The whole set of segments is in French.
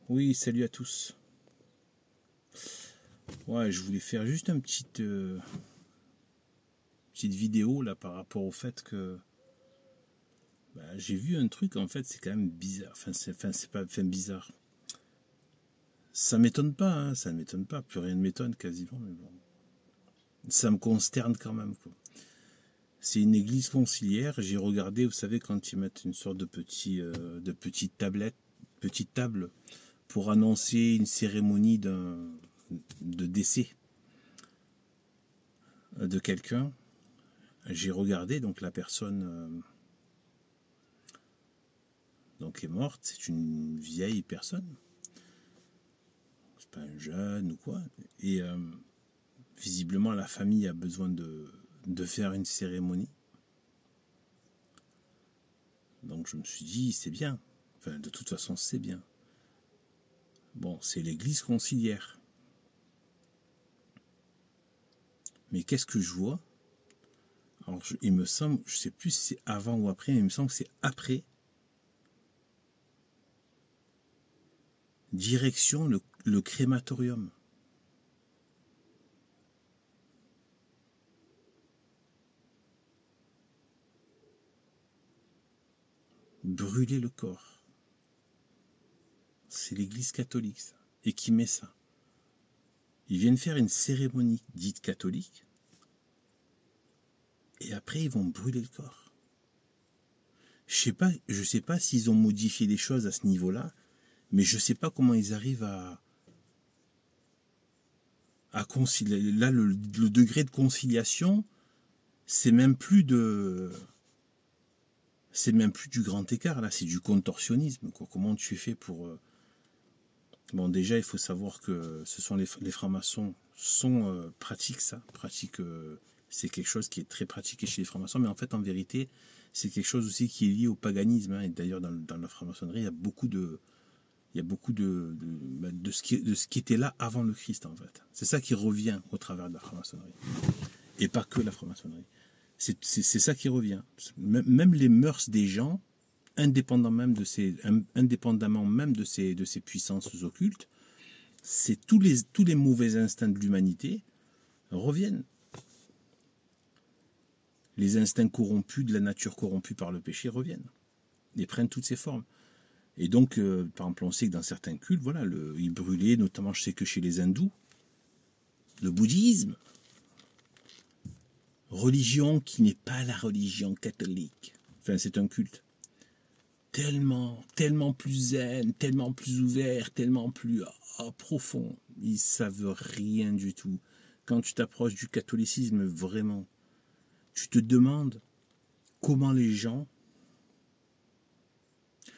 Oui, salut à tous. Ouais, je voulais faire juste une petite vidéo là par rapport au fait que j'ai vu un truc en fait, c'est quand même bizarre. C'est pas bizarre. Ça m'étonne pas, hein, ça ne m'étonne pas. Plus rien ne m'étonne quasiment, mais bon, ça me consterne quand même, quoi. C'est une église conciliaire. J'ai regardé, vous savez, quand ils mettent une sorte de petite tablette, petite table pour annoncer une cérémonie de décès de quelqu'un. J'ai regardé, donc la personne donc est morte, c'est une vieille personne, c'est pas un jeune ou quoi, et visiblement la famille a besoin de faire une cérémonie. Donc je me suis dit, c'est bien, enfin de toute façon c'est bien. Bon, c'est l'église conciliaire. Mais qu'est-ce que je vois? Alors il me semble, je sais plus si c'est avant ou après, mais il me semble que c'est après. Direction le crématorium. Brûler le corps. C'est l'église catholique, ça. Et qui met ça. Ils viennent faire une cérémonie dite catholique. Et après, ils vont brûler le corps. Je sais pas s'ils ont modifié les choses à ce niveau-là, mais je sais pas comment ils arrivent à concilier. Là, le degré de conciliation, c'est même plus du grand écart, là, c'est du contorsionnisme, quoi. Comment tu fais pour... Bon, déjà, il faut savoir que ce sont les francs-maçons pratiquent ça, c'est quelque chose qui est très pratiqué chez les francs-maçons, mais en fait, en vérité, c'est quelque chose aussi qui est lié au paganisme, hein. Et d'ailleurs, dans la franc-maçonnerie, il y a beaucoup de ce qui était là avant le Christ, en fait. C'est ça qui revient au travers de la franc-maçonnerie. Et pas que la franc-maçonnerie. C'est ça qui revient. Même les mœurs des gens, indépendamment même de ces puissances occultes, c'est tous les mauvais instincts de l'humanité reviennent. Les instincts corrompus de la nature corrompue par le péché reviennent et prennent toutes ces formes. Et donc, par exemple, on sait que dans certains cultes, voilà, ils brûlaient, notamment je sais que chez les hindous, le bouddhisme, religion qui n'est pas la religion catholique. Enfin, c'est un culte tellement plus zen, tellement plus ouvert, tellement plus profond. Ils savent rien du tout. Quand tu t'approches du catholicisme, vraiment, tu te demandes comment les gens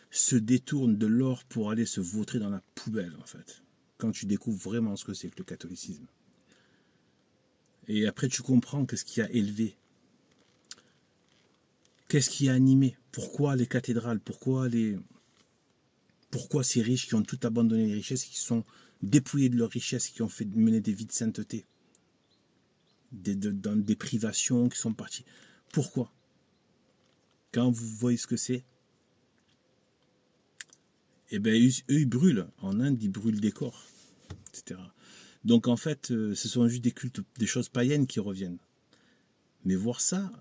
se détournent de l'or pour aller se vautrer dans la poubelle, en fait. Quand tu découvres vraiment ce que c'est que le catholicisme. Et après, tu comprends qu'est-ce qui a élevé. Qu'est-ce qui a animé? Pourquoi les cathédrales? Pourquoi ces riches qui ont tout abandonné les richesses, qui sont dépouillés de leurs richesses, qui ont fait mener des vies de sainteté, dans des privations, qui sont partis? Pourquoi? Quand vous voyez ce que c'est, eh bien, eux, ils brûlent. En Inde, ils brûlent des corps, etc. Donc, en fait, ce sont juste des cultes, des choses païennes qui reviennent. Mais voir ça,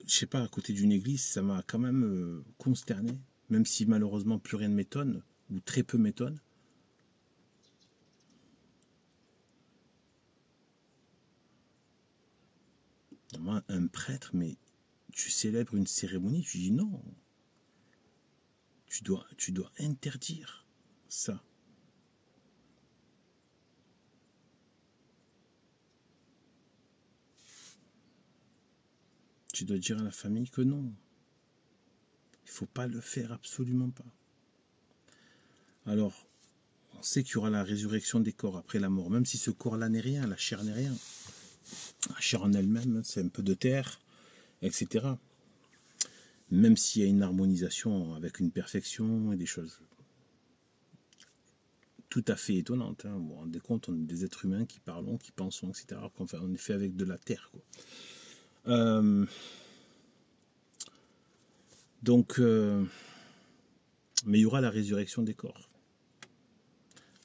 je sais pas, à côté d'une église, ça m'a quand même consterné. Même si malheureusement plus rien ne m'étonne, ou très peu m'étonne. Un prêtre, mais tu célèbres une cérémonie, tu dis non. Tu dois interdire ça. Tu dois dire à la famille que non. Il ne faut pas le faire, absolument pas. Alors, on sait qu'il y aura la résurrection des corps après la mort, même si ce corps-là n'est rien, la chair n'est rien. La chair en elle-même, c'est un peu de terre, etc. Même s'il y a une harmonisation avec une perfection et des choses tout à fait étonnantes. Hein. Vous vous rendez compte, on est des êtres humains qui parlons, qui pensons, etc. Alors qu'on est fait avec de la terre, quoi. Donc, mais il y aura la résurrection des corps.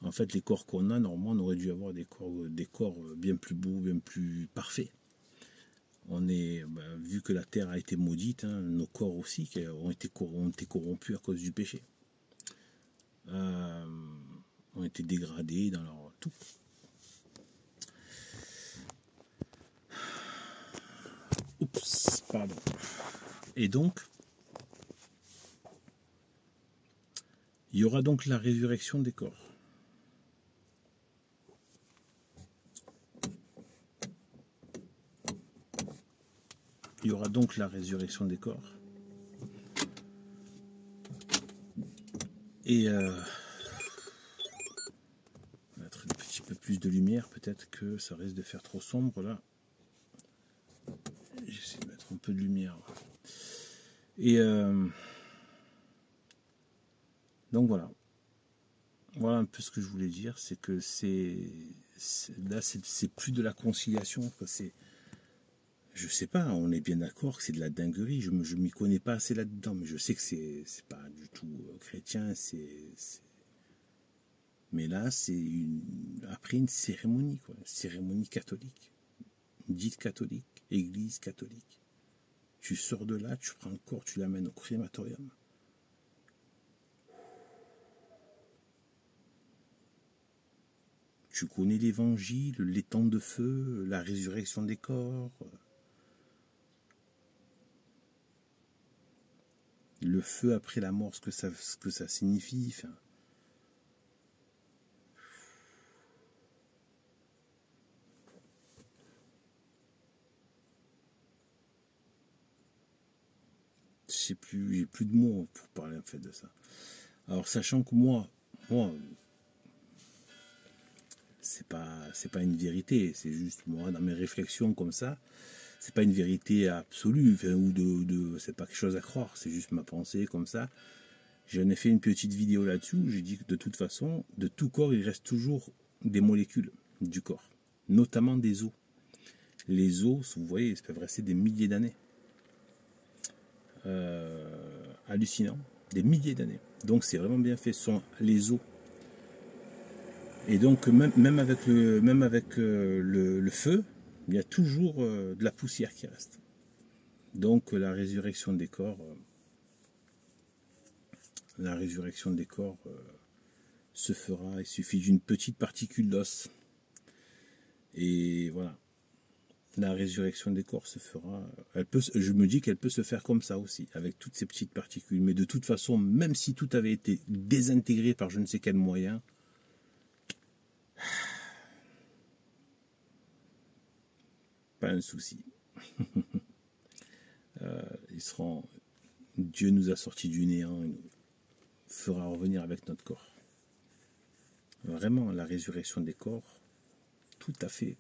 En fait, les corps qu'on a, normalement, on aurait dû avoir des corps bien plus beaux, bien plus parfaits. On est, vu que la terre a été maudite, hein, nos corps aussi qui ont été corrompus à cause du péché. Ont été dégradés dans leur tout. Oups, pardon. Et donc, il y aura donc la résurrection des corps. Il y aura donc la résurrection des corps. Et on va mettre un petit peu plus de lumière, peut-être que ça risque de faire trop sombre là. J'essaie de mettre un peu de lumière. Et donc voilà. Voilà un peu ce que je voulais dire, c'est que là c'est plus de la conciliation, quoi. Je sais pas, on est bien d'accord que c'est de la dinguerie, je m'y connais pas assez là-dedans, mais je sais que c'est pas du tout chrétien, mais là c'est après une cérémonie, quoi, une cérémonie catholique, dite catholique, église catholique. Tu sors de là, tu prends le corps, tu l'amènes au crématorium. Tu connais l'évangile, les temps de feu, la résurrection des corps, le feu après la mort, ce que ça signifie. Enfin, j'ai plus de mots pour parler en fait de ça. Alors sachant que moi, c'est pas une vérité, c'est juste moi dans mes réflexions comme ça. C'est pas une vérité absolue, enfin, ou c'est pas quelque chose à croire, c'est juste ma pensée comme ça. J'en ai fait une petite vidéo là-dessus où j'ai dit que de toute façon, de tout corps, il reste toujours des molécules du corps, notamment des os. Les os, vous voyez, ils peuvent rester des milliers d'années. Hallucinant, des milliers d'années. Donc c'est vraiment bien fait, ce sont les os. Et donc même avec le feu, il y a toujours de la poussière qui reste. Donc la résurrection des corps, se fera, il suffit d'une petite particule d'os. Et voilà, la résurrection des corps se fera. Je me dis qu'elle peut se faire comme ça aussi, avec toutes ces petites particules. Mais de toute façon, même si tout avait été désintégré par je ne sais quel moyen, pas un souci. Dieu nous a sortis du néant et nous fera revenir avec notre corps. Vraiment, la résurrection des corps, tout à fait.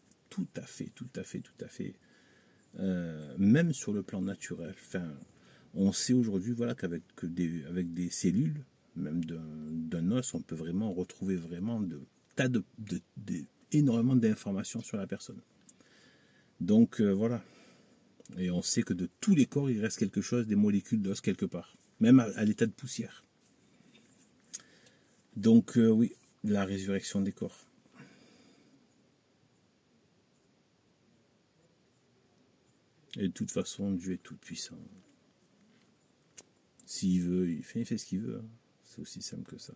Même sur le plan naturel. Enfin, on sait aujourd'hui, voilà, qu'avec des cellules, même d'un os, on peut vraiment retrouver vraiment énormément d'informations sur la personne. Donc voilà. Et on sait que de tous les corps, il reste quelque chose, des molécules d'os quelque part, même à l'état de poussière. Donc oui, la résurrection des corps. Et de toute façon, Dieu est tout puissant. S'il veut, il fait ce qu'il veut. Hein. C'est aussi simple que ça.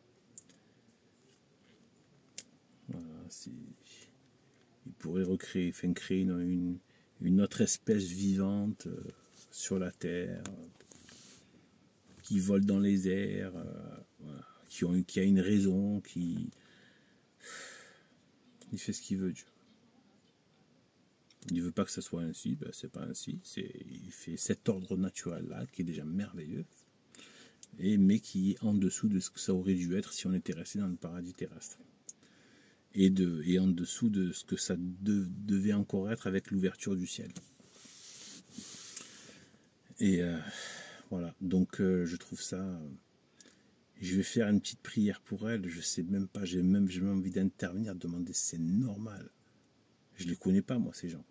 Voilà, il pourrait créer une autre espèce vivante sur la Terre, qui vole dans les airs, voilà, qui a une raison, il fait ce qu'il veut, Dieu. Il ne veut pas que ça soit ainsi, ben c'est pas ainsi. Il fait cet ordre naturel-là, qui est déjà merveilleux, mais qui est en dessous de ce que ça aurait dû être si on était resté dans le paradis terrestre. Et en dessous de ce que ça devait encore être avec l'ouverture du ciel. Et voilà, donc je trouve ça... je vais faire une petite prière pour elle, je sais même pas, j'ai même envie d'intervenir, de demander si c'est normal. Je les connais pas, moi, ces gens.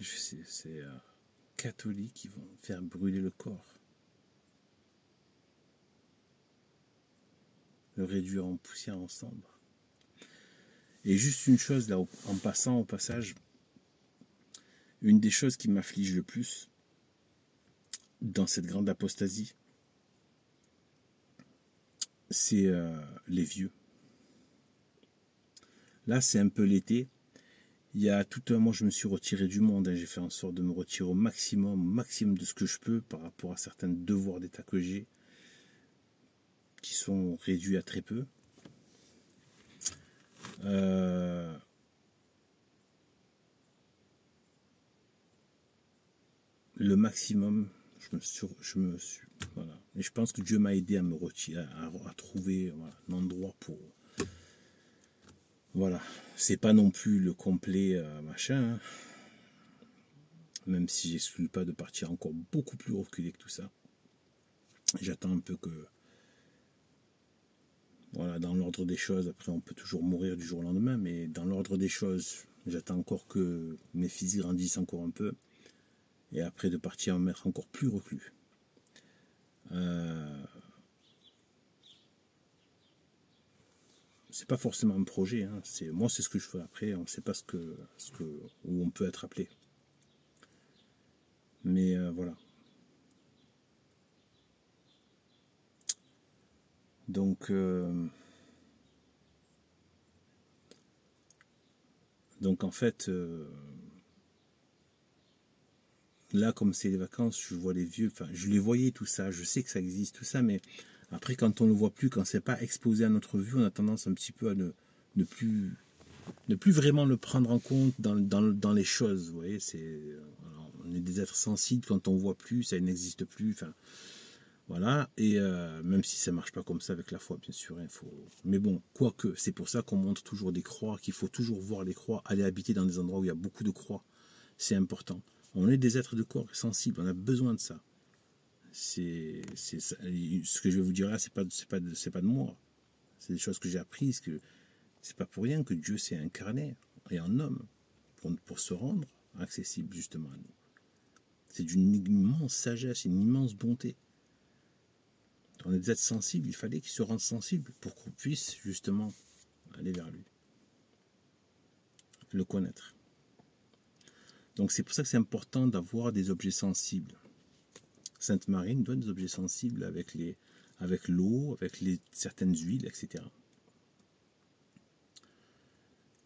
C'est catholiques qui vont faire brûler le corps. le réduire en poussière, en cendres. Et juste une chose, là, en passant au passage, une des choses qui m'afflige le plus dans cette grande apostasie, c'est les vieux. Là, c'est un peu l'été. Il y a tout un mois, je me suis retiré du monde. J'ai fait en sorte de me retirer au maximum de ce que je peux par rapport à certains devoirs d'état que j'ai, qui sont réduits à très peu. Le maximum, voilà. Et je pense que Dieu m'a aidé à me retirer, à trouver un endroit pour. Voilà. C'est pas non plus le complet machin, hein. Même si j'exclus pas de partir encore beaucoup plus reculé que tout ça. J'attends un peu que. Voilà, dans l'ordre des choses, après on peut toujours mourir du jour au lendemain, mais dans l'ordre des choses, j'attends encore que mes fils grandissent encore un peu. Et après de partir me mettre encore plus reclus. C'est pas forcément un projet, hein. Moi c'est ce que je fais. Après on ne sait pas où on peut être appelé, mais voilà. Donc en fait là comme c'est les vacances, je vois les vieux, enfin je les voyais tout ça, je sais que ça existe tout ça, mais après quand on le voit plus, quand c'est pas exposé à notre vue, on a tendance un petit peu à ne plus vraiment le prendre en compte dans les choses. Vous voyez, on est des êtres sensibles, quand on voit plus, ça n'existe plus. Enfin, voilà. Et même si ça marche pas comme ça avec la foi, bien sûr, hein, mais bon, quoique, c'est pour ça qu'on montre toujours des croix, qu'il faut toujours voir les croix, aller habiter dans des endroits où il y a beaucoup de croix. C'est important. On est des êtres de corps sensibles, on a besoin de ça. Ce que je vais vous dire là, c'est pas de moi. C'est des choses que j'ai apprises, que c'est pas pour rien que Dieu s'est incarné et en homme pour se rendre accessible justement à nous. C'est d'une immense sagesse, une immense bonté. On est des êtres sensibles, il fallait qu'il se rende sensible pour qu'on puisse justement aller vers lui, le connaître. Donc c'est pour ça que c'est important d'avoir des objets sensibles. Sainte Marie nous donne des objets sensibles avec l'eau, avec certaines huiles, etc.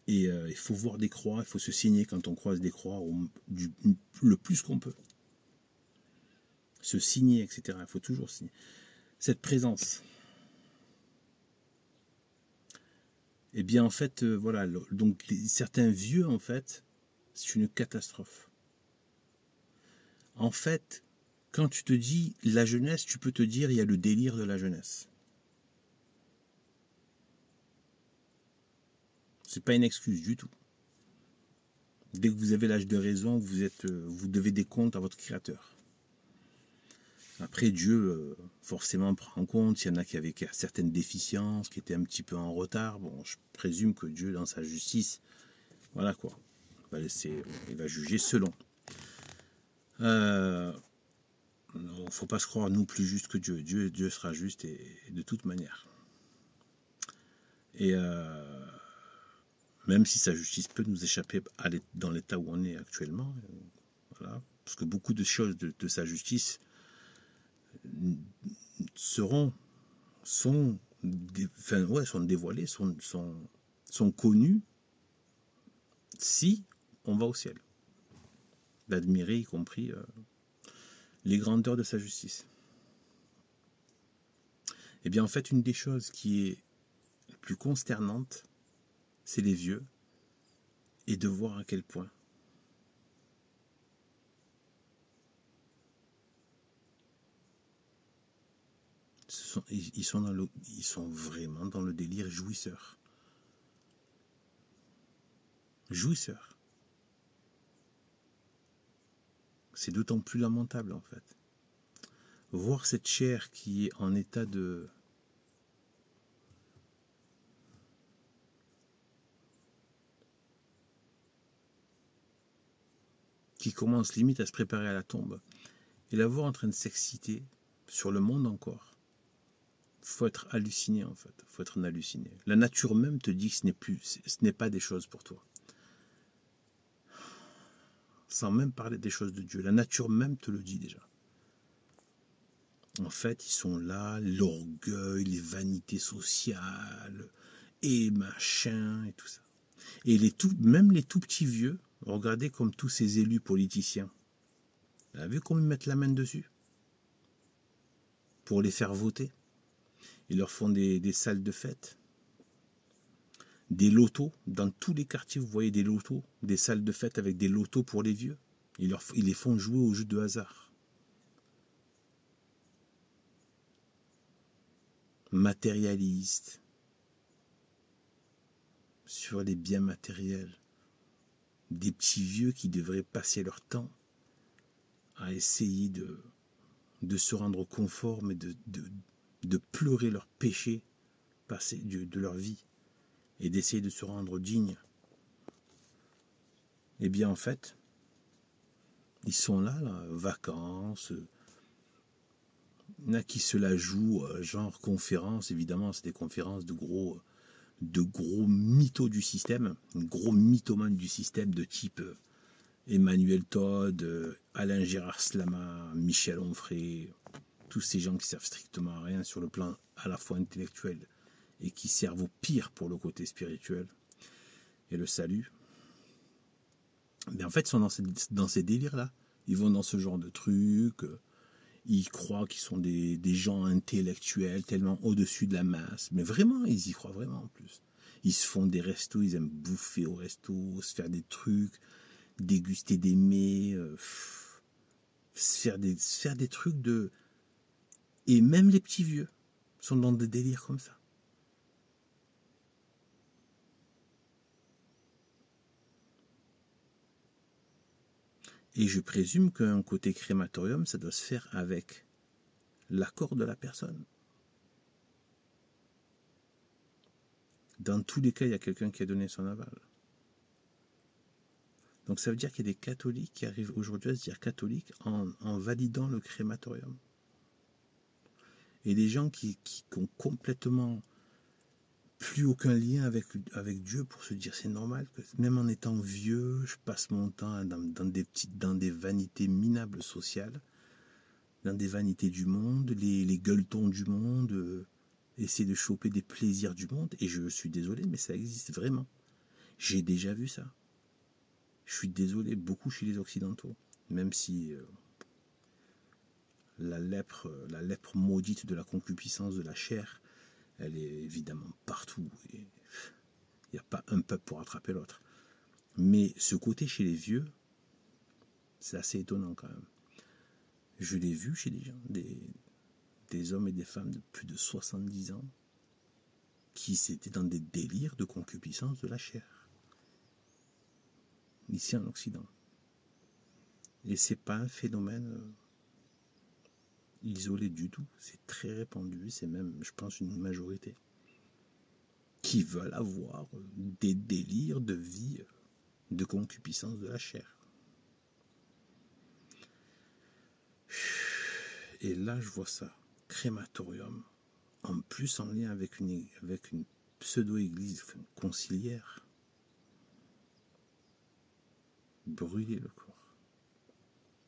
Et il faut voir des croix, il faut se signer quand on croise des croix le plus qu'on peut. Se signer, etc. Il faut toujours signer. Cette présence. Eh bien, en fait, voilà. Donc, certains vieux, en fait, c'est une catastrophe. En fait, quand tu te dis la jeunesse, tu peux te dire il y a le délire de la jeunesse. C'est pas une excuse du tout. Dès que vous avez l'âge de raison, vous devez des comptes à votre créateur. Après, Dieu, forcément, prend en compte. Il y en a qui avaient certaines déficiences, qui étaient un petit peu en retard. Bon, je présume que Dieu, dans sa justice, voilà quoi. Il va juger selon. Il ne faut pas se croire, nous, plus juste que Dieu. Dieu sera juste et de toute manière. Et même si sa justice peut nous échapper dans l'état où on est actuellement, voilà, parce que beaucoup de choses de sa justice sont dévoilées, sont connues si on va au ciel. D'admirer y compris les grandeurs de sa justice. Et bien en fait, une des choses qui est la plus consternante, c'est les vieux, et de voir à quel point ils sont vraiment dans le délire jouisseur. Jouisseur. C'est d'autant plus lamentable en fait. Voir cette chair qui est en état de... qui commence limite à se préparer à la tombe, et la voir en train de s'exciter sur le monde encore. Faut être halluciné en fait, faut être un halluciné. La nature même te dit que ce n'est pas des choses pour toi. Sans même parler des choses de Dieu, la nature même te le dit déjà. En fait, ils sont là, l'orgueil, les vanités sociales, et machin, et tout ça. Et même les tout petits vieux, regardez comme tous ces élus politiciens. Vous avez vu comment ils mettent la main dessus pour les faire voter. Ils leur font des salles de fête, des lotos. Dans tous les quartiers, vous voyez des lotos, des salles de fête avec des lotos pour les vieux. Ils les font jouer au jeu de hasard. Matérialistes, sur les biens matériels. Des petits vieux qui devraient passer leur temps à essayer de se rendre conforme et de pleurer leurs péchés passés de leur vie et d'essayer de se rendre dignes. Eh bien en fait, ils sont là, vacances. Il y en a qui se la jouent, genre conférences, évidemment, c'est des conférences de gros mythos du système, gros mythomanes du système de type Emmanuel Todd, Alain Gérard Slama, Michel Onfray, tous ces gens qui servent strictement à rien sur le plan à la fois intellectuel et qui servent au pire pour le côté spirituel et le salut. Mais en fait, ils sont dans ces délires-là. Ils vont dans ce genre de trucs. Ils croient qu'ils sont des gens intellectuels tellement au-dessus de la masse. Mais vraiment, ils y croient vraiment en plus. Ils se font des restos, ils aiment bouffer au resto, se faire des trucs, déguster des mets, se faire des trucs de... Et même les petits vieux sont dans des délires comme ça. Et je présume qu'un côté crématorium, ça doit se faire avec l'accord de la personne. Dans tous les cas, il y a quelqu'un qui a donné son aval. Donc ça veut dire qu'il y a des catholiques qui arrivent aujourd'hui à se dire catholiques en validant le crématorium. Et des gens qui ont complètement plus aucun lien avec Dieu pour se dire c'est normal que même en étant vieux, je passe mon temps dans des vanités minables sociales, dans des vanités du monde, les gueuletons du monde, essayer de choper des plaisirs du monde. Et je suis désolé, mais ça existe vraiment. J'ai déjà vu ça. Je suis désolé, beaucoup chez les Occidentaux, même si la lèpre maudite de la concupiscence de la chair, elle est évidemment partout. Et il n'y a pas un peuple pour attraper l'autre. Mais ce côté chez les vieux, c'est assez étonnant quand même. Je l'ai vu chez des gens, des hommes et des femmes de plus de 70 ans, qui étaient dans des délires de concupiscence de la chair. Ici en Occident. Et c'est pas un phénomène isolé du tout. C'est très répandu. C'est même, je pense, une majorité qui veulent avoir des délires de vie, de concupiscence de la chair. Et là, je vois ça. Crématorium. En plus, en lien avec une pseudo-église conciliaire. Brûler le corps.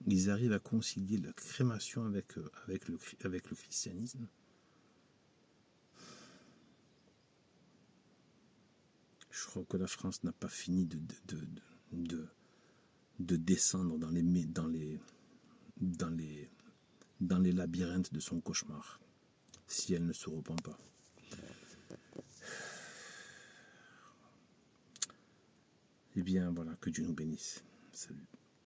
Ils arrivent à concilier la crémation avec le christianisme. Je crois que la France n'a pas fini de descendre dans les labyrinthes de son cauchemar, si elle ne se repent pas. Eh bien, voilà, que Dieu nous bénisse. Salut.